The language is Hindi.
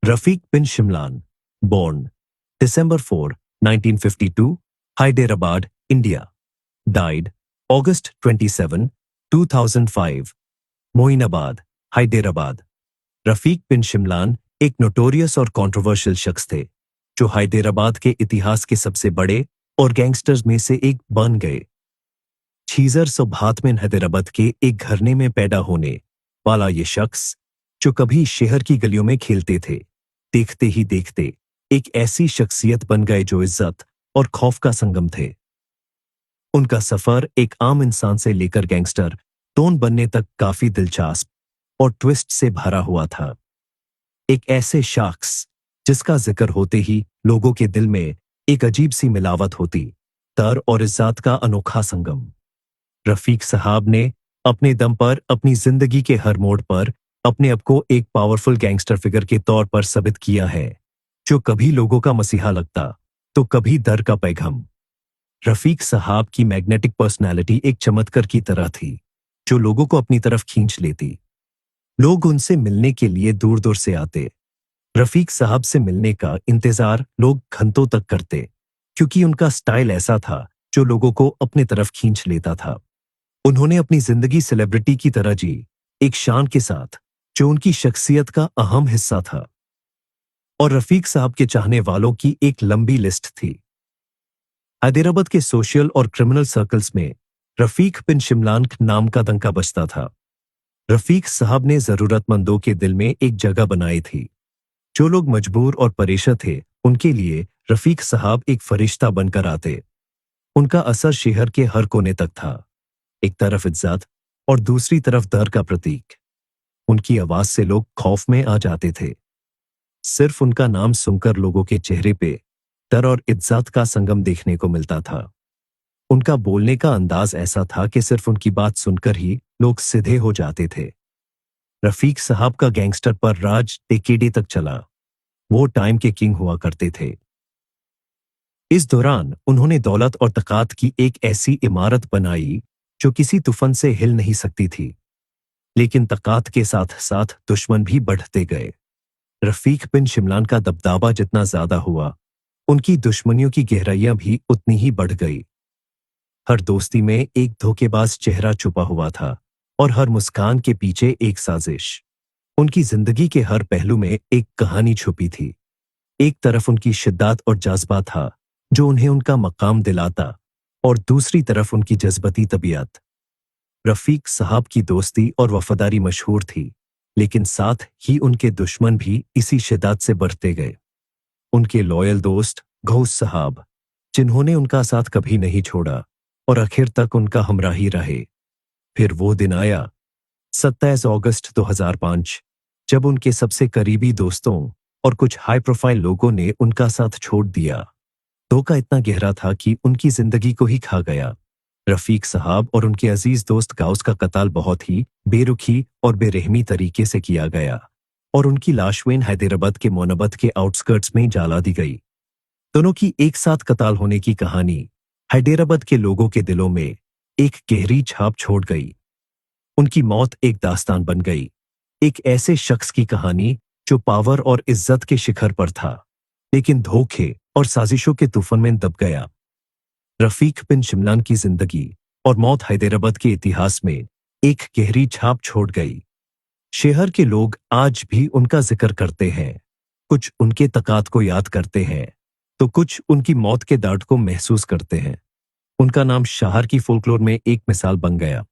Rafiq bin Shimlan, born December 4, 1952, Hyderabad, India. Died August 27, 2005, Moinabad, Hyderabad. Rafiq बिन शिमलान एक नोटोरियस और कंट्रोवर्शियल शख्स थे जो हैदराबाद के इतिहास के सबसे बड़े और गैंगस्टर्स में से एक बन गए। छीजर सोभात में हैदराबाद के एक घराने में पैदा होने वाला ये शख्स, जो कभी शहर की गलियों में खेलते थे, देखते ही देखते एक ऐसी शख्सियत बन गए जो इज्जत और खौफ का संगम थे। उनका सफर एक आम इंसान से लेकर गैंगस्टर डॉन बनने तक काफी दिलचस्प और ट्विस्ट से भरा हुआ था। एक ऐसे शख्स जिसका जिक्र होते ही लोगों के दिल में एक अजीब सी मिलावट होती, डर और इज्जत का अनोखा संगम। रफीक साहब ने अपने दम पर अपनी जिंदगी के हर मोड़ पर अपने आप को एक पावरफुल गैंगस्टर फिगर के तौर पर साबित किया है, जो कभी लोगों का मसीहा लगता तो कभी डर का पैगाम। रफीक साहब की मैग्नेटिक पर्सनालिटी एक चमत्कार की तरह थी, जो लोगों को अपनी तरफ खींच लेती। लोग उनसे मिलने के लिए दूर दूर से आते। रफीक साहब से मिलने का इंतजार लोग घंटों तक करते, क्योंकि उनका स्टाइल ऐसा था जो लोगों को अपने तरफ खींच लेता था। उन्होंने अपनी जिंदगी सेलिब्रिटी की तरह जी, एक शान के साथ जो उनकी शख्सियत का अहम हिस्सा था। और रफीक साहब के चाहने वालों की एक लंबी लिस्ट थी। हैदराबाद के सोशल और क्रिमिनल सर्कल्स में रफीक बिन शिमलान नाम का डंका बजता था। रफीक साहब ने जरूरतमंदों के दिल में एक जगह बनाई थी। जो लोग मजबूर और परेशान थे, उनके लिए रफीक साहब एक फरिश्ता बनकर आते। उनका असर शहर के हर कोने तक था, एक तरफ इज्जत और दूसरी तरफ डर का प्रतीक। उनकी आवाज से लोग खौफ में आ जाते थे। सिर्फ उनका नाम सुनकर लोगों के चेहरे पे डर और इज्जत का संगम देखने को मिलता था। उनका बोलने का अंदाज ऐसा था कि सिर्फ उनकी बात सुनकर ही लोग सीधे हो जाते थे। रफीक साहब का गैंगस्टर पर राज डेकेडे तक चला। वो टाइम के किंग हुआ करते थे। इस दौरान उन्होंने दौलत और तकात की एक ऐसी इमारत बनाई जो किसी तूफान से हिल नहीं सकती थी। लेकिन तकात के साथ साथ दुश्मन भी बढ़ते गए। रफीक बिन शिमलान का दबदबा जितना ज्यादा हुआ, उनकी दुश्मनियों की गहराइयां भी उतनी ही बढ़ गई। हर दोस्ती में एक धोखेबाज चेहरा छुपा हुआ था और हर मुस्कान के पीछे एक साजिश। उनकी जिंदगी के हर पहलू में एक कहानी छुपी थी। एक तरफ उनकी शिद्दत और जज्बा था जो उन्हें उनका मकाम दिलाता, और दूसरी तरफ उनकी जज्बाती तबीयत। रफीक साहब की दोस्ती और वफादारी मशहूर थी, लेकिन साथ ही उनके दुश्मन भी इसी शिद्दत से बढ़ते गए। उनके लॉयल दोस्त गौस साहब, जिन्होंने उनका साथ कभी नहीं छोड़ा और आखिर तक उनका हमराही रहे। फिर वो दिन आया, 27 अगस्त 2005, जब उनके सबसे करीबी दोस्तों और कुछ हाई प्रोफाइल लोगों ने उनका साथ छोड़ दिया। धोखा इतना गहरा था कि उनकी जिंदगी को ही खा गया। रफीक साहब और उनके अजीज दोस्त गौस का कत्ल बहुत ही बेरुखी और बेरहमी तरीके से किया गया, और उनकी लाश वेन हैदराबाद के मोनाबाद के आउटस्कर्ट्स में जला दी गई। दोनों की एक साथ कत्ल होने की कहानी हैदराबाद के लोगों के दिलों में एक गहरी छाप छोड़ गई। उनकी मौत एक दास्तान बन गई, एक ऐसे शख्स की कहानी जो पावर और इज्जत के शिखर पर था, लेकिन धोखे और साजिशों के तूफान में दब गया। रफीक बिन शिमलान की जिंदगी और मौत हैदराबाद के इतिहास में एक गहरी छाप छोड़ गई। शहर के लोग आज भी उनका जिक्र करते हैं। कुछ उनके तकात को याद करते हैं, तो कुछ उनकी मौत के दर्द को महसूस करते हैं। उनका नाम शहर की फोल्कलोर में एक मिसाल बन गया।